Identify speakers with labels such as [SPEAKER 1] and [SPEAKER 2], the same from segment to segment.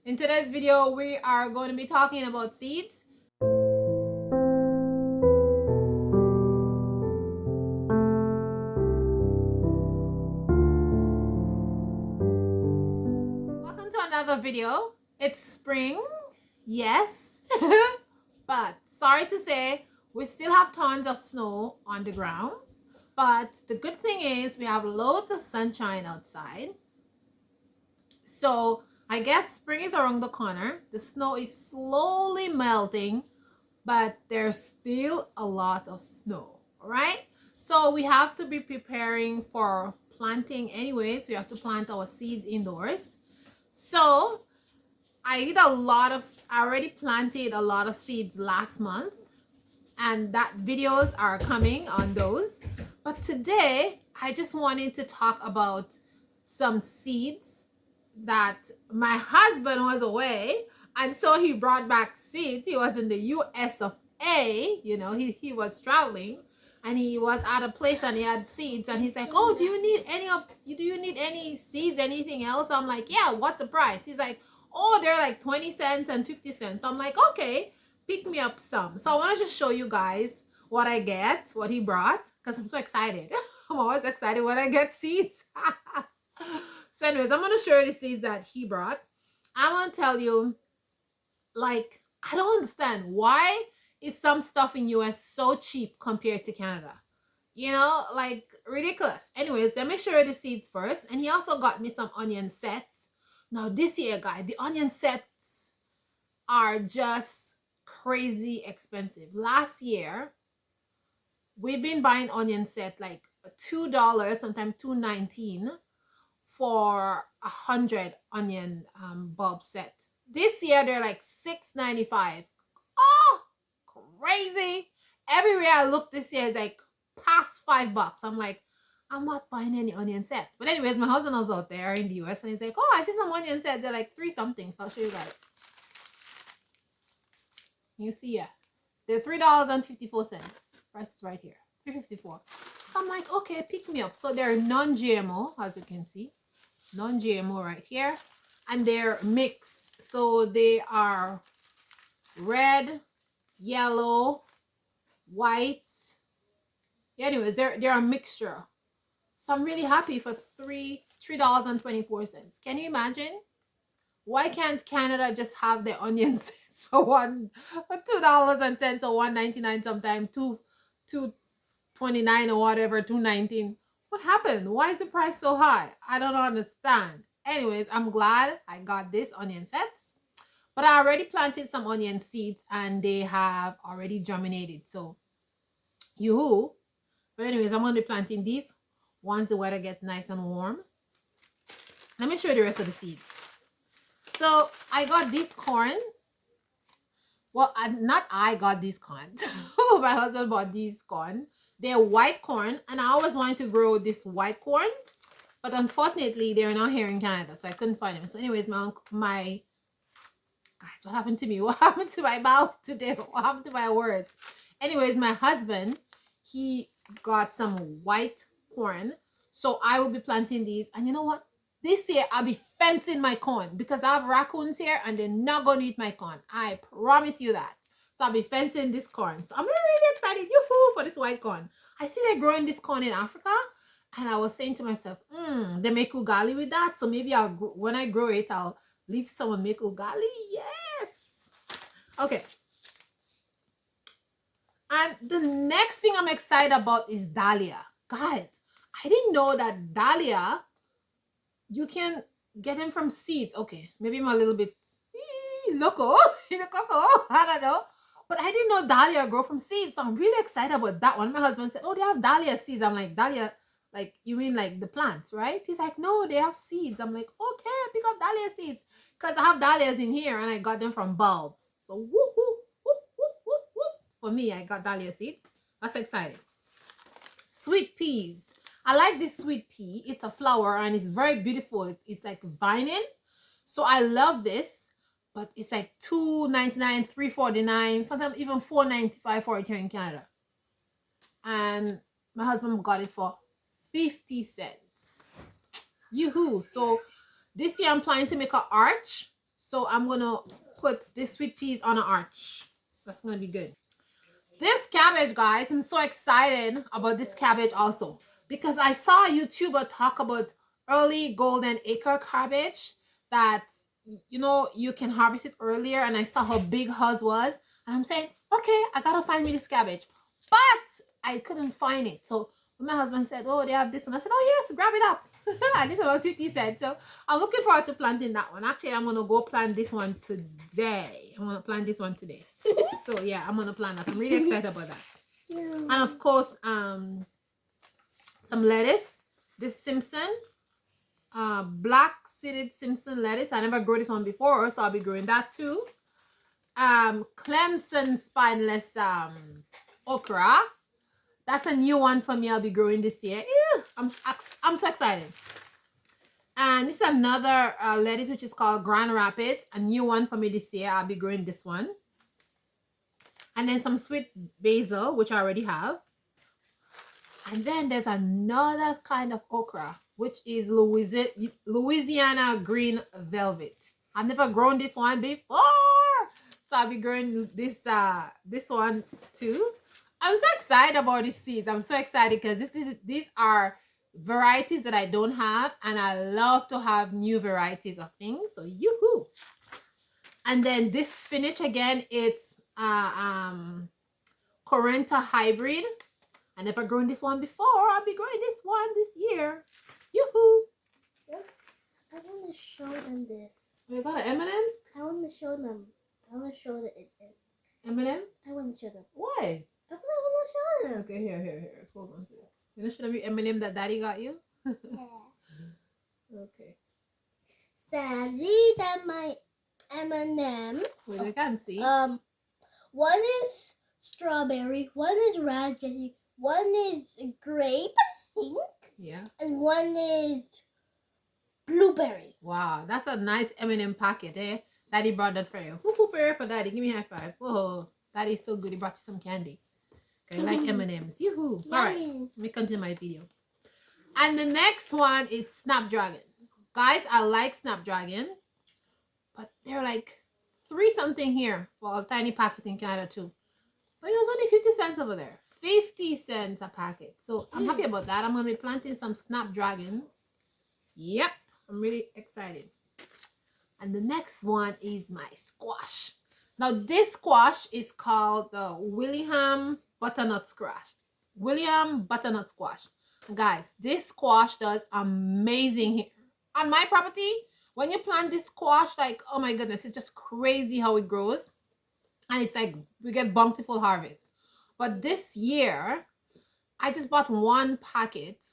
[SPEAKER 1] In today's video, we are going to be talking about seeds. Welcome to another video. It's spring, yes, but sorry to say, we still have tons of snow on the ground. But the good thing is we have loads of sunshine outside. So I guess spring is around the corner. The snow is slowly melting, but there's still a lot of snow. All right, so we have to be preparing for planting anyways. We have to plant our seeds indoors. So I already planted a lot of seeds last month, and that videos are coming on those. But today I just wanted to talk about some seeds that my husband was away, and so he brought back seeds. He was in the US of A, you know, he was traveling, and he was at a place and he had seeds, and he's like, oh, do you need any seeds, anything else? I'm like, yeah, what's the price? He's like, oh, they're like 20 cents and 50 cents. So I'm like, okay, pick me up some. So I want to just show you guys what I get, what he brought, because I'm so excited. I'm always excited when I get seeds. So anyways, I'm going to show you the seeds that he brought. I want to tell you, like, I don't understand why is some stuff in US so cheap compared to Canada. You know, like ridiculous. Anyways, let me show you the seeds first. And he also got me some onion sets. Now this year, guys, the onion sets are just crazy expensive. Last year, we've been buying onion set like $2, sometimes $2.19 for 100 onion bulb set. This year they're like $6.95. Oh, crazy! Everywhere I look this year is like past $5. I'm like, I'm not buying any onion set. But anyways, my husband was out there in the US and he's like, oh, I see some onion sets. They're like 3 something. So I'll show you guys. You see, yeah, they're $3.54. Price is right here, $3.54. So I'm like, okay, pick me up. So they're non-GMO, as you can see, non-GMO right here, and they're mixed. So they are red, yellow, white. Anyways, they're a mixture. So I'm really happy for $3.24. Can you imagine? Why can't Canada just have the onion sets for $2.10 or $1.99, sometime two 29 or whatever, 2.19? What happened? Why is the price so high? I don't understand. Anyways, I'm glad I got this onion sets, but I already planted some onion seeds and they have already germinated, so yoo-hoo. But anyways, I'm going to be planting these once the weather gets nice and warm. Let me show you the rest of the seeds. So I got this corn. Well, not I got this corn. My husband bought these corn. They're white corn, and I always wanted to grow this white corn, but unfortunately, they're not here in Canada, so I couldn't find them. So anyways, my guys, what happened to me? What happened to my mouth today? What happened to my words? Anyways, my husband, he got some white corn, so I will be planting these. And you know what? This year, I'll be fencing my corn because I have raccoons here and they're not going to eat my corn. I promise you that. So I'll be fencing this corn. So I'm really excited, yoo-hoo, for this white corn. I see they're growing this corn in Africa. And I was saying to myself, they make ugali with that. So maybe when I grow it, I'll leave someone make ugali. Yes. Okay. And the next thing I'm excited about is dahlia. Guys, I didn't know that dahlia, you can get them from seeds. Okay, maybe I'm a little bit loco, I don't know. But I didn't know dahlia grow from seeds. So I'm really excited about that one. My husband said, oh, they have dahlia seeds. I'm like, dahlia, like, you mean like the plants, right? He's like, no, they have seeds. I'm like, okay, pick up dahlia seeds. Because I have dahlias in here and I got them from bulbs. So whoop, whoop, whoop, whoop, whoop, whoop. For me, I got dahlia seeds. That's exciting. Sweet peas. I like this sweet pea. It's a flower and it's very beautiful. It's like vining. So I love this. But it's like $2.99, $3.49, sometimes even $4.95 for it here in Canada. And my husband got it for 50 cents. Yoo-hoo. So this year I'm planning to make an arch. So I'm gonna put this sweet peas on an arch. That's gonna be good. This cabbage, guys, I'm so excited about this cabbage also because I saw a YouTuber talk about early golden acre cabbage that you can harvest it earlier, and I saw how big hers was, and I'm saying, okay, I gotta find me this cabbage, but I couldn't find it. So when my husband said, oh, they have this one, I said, oh yes, grab it up. This was what Sweetie said. So I'm looking forward to planting that one. Actually, I'm gonna go plant this one today. I'm gonna plant this one today. So yeah, I'm gonna plant that. I'm really excited about that. And of course, some lettuce. This Simpson, black seeded Simpson lettuce. I never grew this one before, so I'll be growing that too. Clemson spineless okra. That's a new one for me. I'll be growing this year. Ew, I'm so excited. And this is another lettuce which is called Grand Rapids. A new one for me this year. I'll be growing this one. And then some sweet basil, which I already have. And then there's another kind of okra, which is Louisiana green velvet. I've never grown this one before, so I'll be growing this one too. I'm so excited about these seeds. I'm so excited because these are varieties that I don't have, and I love to have new varieties of things. So yoo-hoo! And then this spinach again, it's Corenta hybrid. I never grown this one before. I'll be growing this one this year. Yoo-hoo!
[SPEAKER 2] Yep. I want to show them this.
[SPEAKER 1] Is that M&M's?
[SPEAKER 2] I want to show them. I want to show the
[SPEAKER 1] M&M?
[SPEAKER 2] I want to show them.
[SPEAKER 1] Why?
[SPEAKER 2] I want to show them.
[SPEAKER 1] Okay, here. Hold on. You know, should I be M&M that Daddy got you?
[SPEAKER 2] Yeah.
[SPEAKER 1] Okay.
[SPEAKER 2] So these are my M&Ms.
[SPEAKER 1] Wait, I can see.
[SPEAKER 2] One is strawberry, one is raspberry, one is grape, I think.
[SPEAKER 1] Yeah.
[SPEAKER 2] And one is blueberry.
[SPEAKER 1] Wow, that's a nice M&M packet, eh? Daddy brought that for you. Whoop for Daddy. Give me a high five. Whoa, Daddy's so good. He brought you some candy. Okay, I like M&Ms. Yoo-hoo. All right, let me continue my video. And the next one is Snapdragon. Guys, I like Snapdragon, but they're like 3 something here for a tiny packet in Canada too. But it was only 50 cents over there. 50 cents a packet. So I'm happy about that. I'm going to be planting some Snapdragons. Yep, I'm really excited. And the next one is my squash. Now this squash is called the William butternut squash. William butternut squash. And guys, this squash does amazing here. On my property, when you plant this squash, like, oh my goodness, it's just crazy how it grows. And it's like we get bountiful harvest. But this year, I just bought 1 packet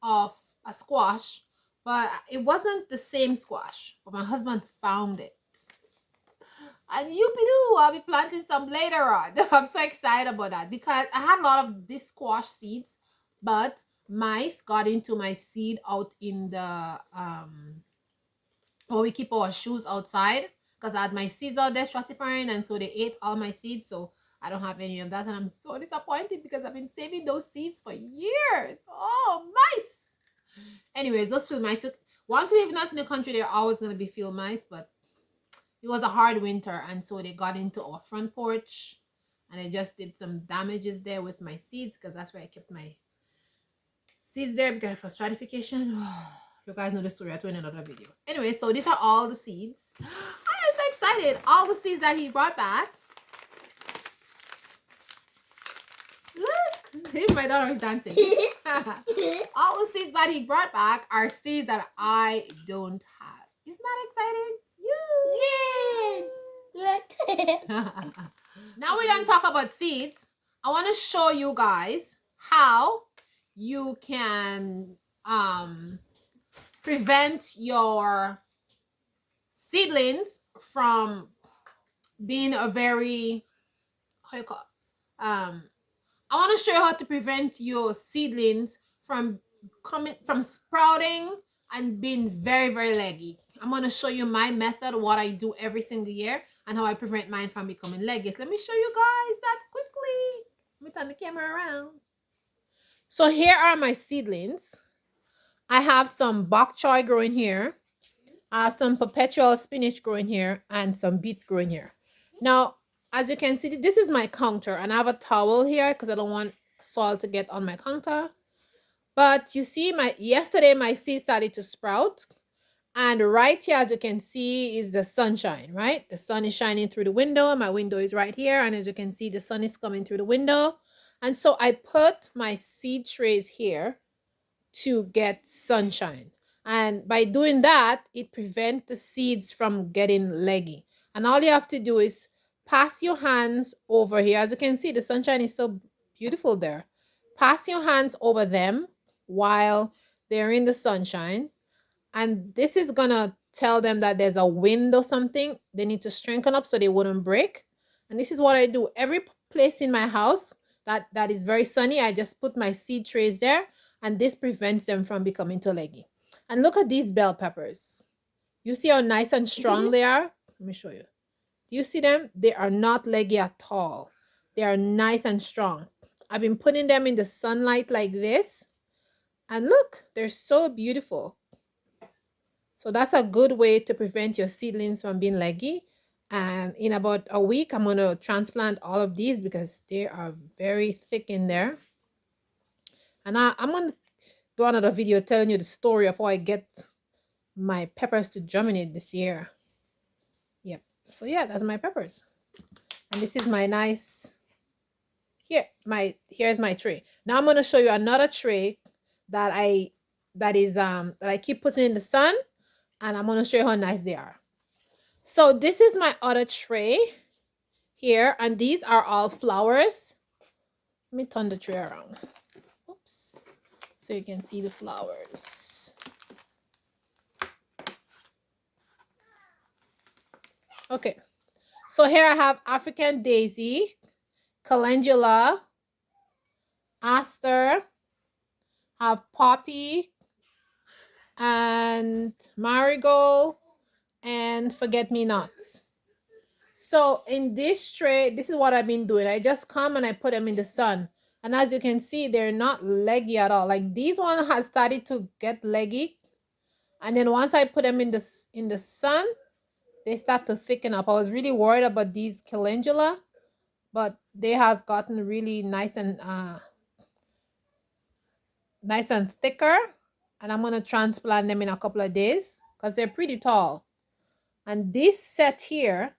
[SPEAKER 1] of a squash, but it wasn't the same squash. But my husband found it. And youpidoo, I'll be planting some later on. I'm so excited about that because I had a lot of this squash seeds, but mice got into my seed out in the we keep our shoes outside because I had my seeds out there stratifying, and so they ate all my seeds. So I don't have any of that, and I'm so disappointed because I've been saving those seeds for years. Oh, mice! Anyways, those field mice took. Once we live in the country, they're always going to be field mice, but it was a hard winter, and so they got into our front porch, and I just did some damages there with my seeds because that's where I kept my seeds there because for stratification. You guys know the story. I told in another video. Anyway, so these are all the seeds. I'm so excited. All the seeds that he brought back. Look, my daughter is dancing. All the seeds that he brought back are seeds that I don't have. Isn't that exciting? Now we don't talk about seeds. I want to show you guys how you can prevent your seedlings from being a very, how you call it? I want to show you how to prevent your seedlings from sprouting and being very, very leggy. I'm going to show you my method, what I do every single year, and how I prevent mine from becoming leggy. So let me show you guys that quickly. Let me turn the camera around. So here are my seedlings. I have some bok choy growing here. Some perpetual spinach growing here and some beets growing here. Now, as you can see, this is my counter and I have a towel here because I don't want soil to get on my counter. But you see, yesterday my seed started to sprout. And right here, as you can see, is the sunshine, right? The sun is shining through the window. My window is right here. And as you can see, the sun is coming through the window. And so I put my seed trays here to get sunshine. And by doing that, it prevents the seeds from getting leggy. And all you have to do is pass your hands over here. As you can see, the sunshine is so beautiful there. Pass your hands over them while they're in the sunshine, and this is gonna tell them that there's a wind or something. They need to strengthen up so they wouldn't break. And this is what I do every place in my house that is very sunny. I just put my seed trays there, and this prevents them from becoming too leggy. And look at these bell peppers. You see how nice and strong they are? Let me show you. Do you see them? They are not leggy at all. They are nice and strong. I've been putting them in the sunlight like this, and look, they're so beautiful. So that's a good way to prevent your seedlings from being leggy. And in about a week, I'm going to transplant all of these because they are very thick in there. And I'm going to do another video telling you the story of how I get my peppers to germinate this year. Yep. So yeah, that's my peppers. And this is my nice, here's my tray. Now I'm going to show you another tray that I keep putting in the sun, and I'm going to show you how nice they are. So this is my other tray here, and these are all flowers. Let me turn the tray around. Oops. So you can see the flowers. Okay. So here I have African daisy, calendula, aster, have poppy, and marigold, and forget-me-nots. So in this tray, this is what I've been doing. I just come and I put them in the sun. And as you can see, they're not leggy at all. Like these one has started to get leggy. And then once I put them in the sun, they start to thicken up. I was really worried about these calendula, but they has gotten really nice and thicker. And I'm gonna transplant them in a couple of days because they're pretty tall. And this set here,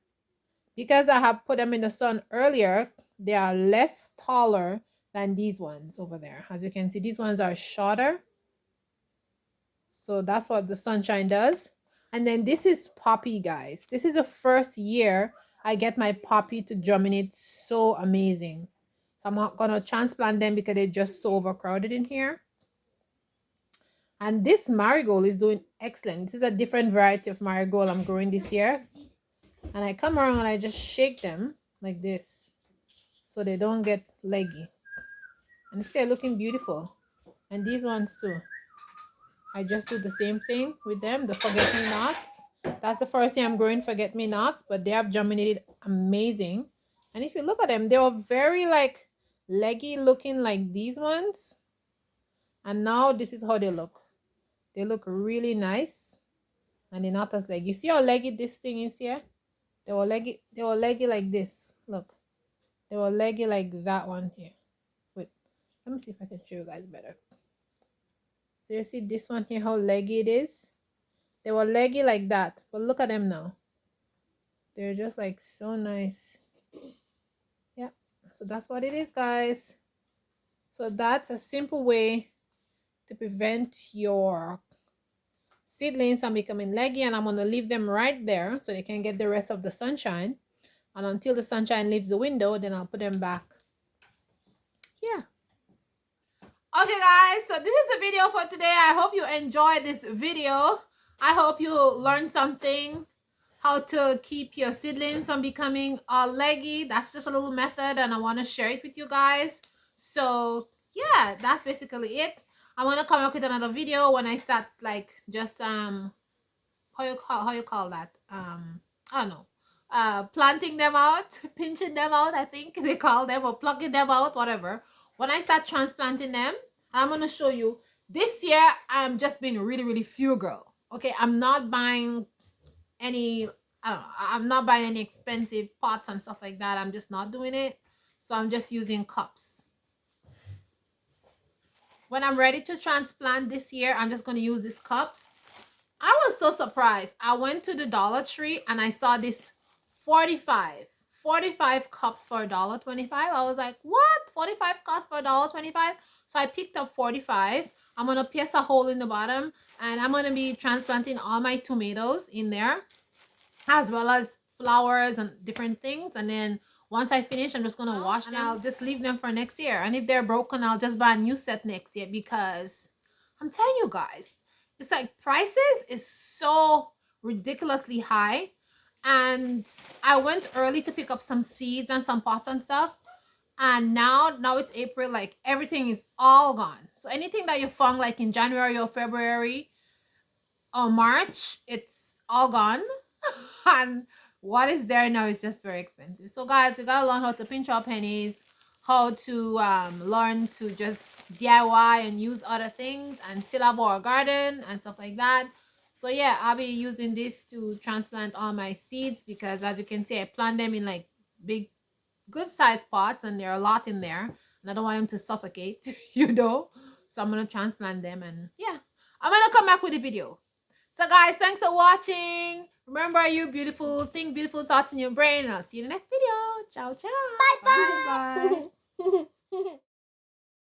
[SPEAKER 1] because I have put them in the sun earlier, they are less taller than these ones over there. As you can see, these ones are shorter. So that's what the sunshine does. And then this is poppy, guys. This is the first year I get my poppy to germinate so amazing. So I'm not going to transplant them because they're just so overcrowded in here. And this marigold is doing excellent. This is a different variety of marigold I'm growing this year. And I come around and I just shake them like this so they don't get leggy. And they're looking beautiful. And these ones too. I just do the same thing with them, the forget-me-nots. That's the first thing I'm growing, forget-me-nots, but they have germinated amazing. And if you look at them, they were very like leggy looking like these ones. And now this is how they look. They look really nice. And they're not as leggy. See how leggy this thing is here? They were leggy like this. Look. They were leggy like that one here. Wait, let me see if I can show you guys better. So you see this one here, how leggy it is? They were leggy like that, but look at them now. They're just like so nice. Yeah, so that's what it is, guys. So that's a simple way to prevent your seedlings from becoming leggy, and I'm going to leave them right there so they can get the rest of the sunshine. And until the sunshine leaves the window, then I'll put them back. Yeah. Okay, guys, so this is the video for today. I hope you enjoyed this video. I hope you learned something, how to keep your seedlings from becoming leggy. That's just a little method, and I want to share it with you guys. So yeah, that's basically it. I want to come up with another video when I start like just how you call that, I don't know, planting them out, pinching them out, I think they call them, or plucking them out, whatever. When I start transplanting them, I'm going to show you. This year I'm just being really frugal. Okay, I'm not buying any, I don't know, I'm not buying any expensive pots and stuff like that. I'm just not doing it. So I'm just using cups. When I'm ready to transplant this year, I'm just going to use these cups. I was so surprised. I went to the Dollar Tree and I saw this 45 45 cups for $1.25. I was like, what? 45 cups for $1.25? So I picked up 45. I'm going to pierce a hole in the bottom and I'm going to be transplanting all my tomatoes in there, as well as flowers and different things. And then once I finish, I'm just gonna wash them. I'll just leave them for next year. And if they're broken, I'll just buy a new set next year, because I'm telling you guys, it's like prices is so ridiculously high. And I went early to pick up some seeds and some pots and stuff. And now it's April, like everything is all gone. So anything that you found like in January or February or March, it's all gone. And what is there now is just very expensive. So guys, we gotta learn how to pinch our pennies, how to learn to just DIY and use other things and still have our garden and stuff like that. So yeah, I'll be using this to transplant all my seeds, because as you can see, I plant them in like big, good sized pots, and there are a lot in there, and I don't want them to suffocate, you know. So I'm gonna transplant them, and yeah, I'm gonna come back with a video. So guys, thanks for watching. Remember, you beautiful, think beautiful thoughts in your brain, and I'll see you in the next video. Ciao, ciao.
[SPEAKER 2] Bye
[SPEAKER 1] Bye.
[SPEAKER 2] bye.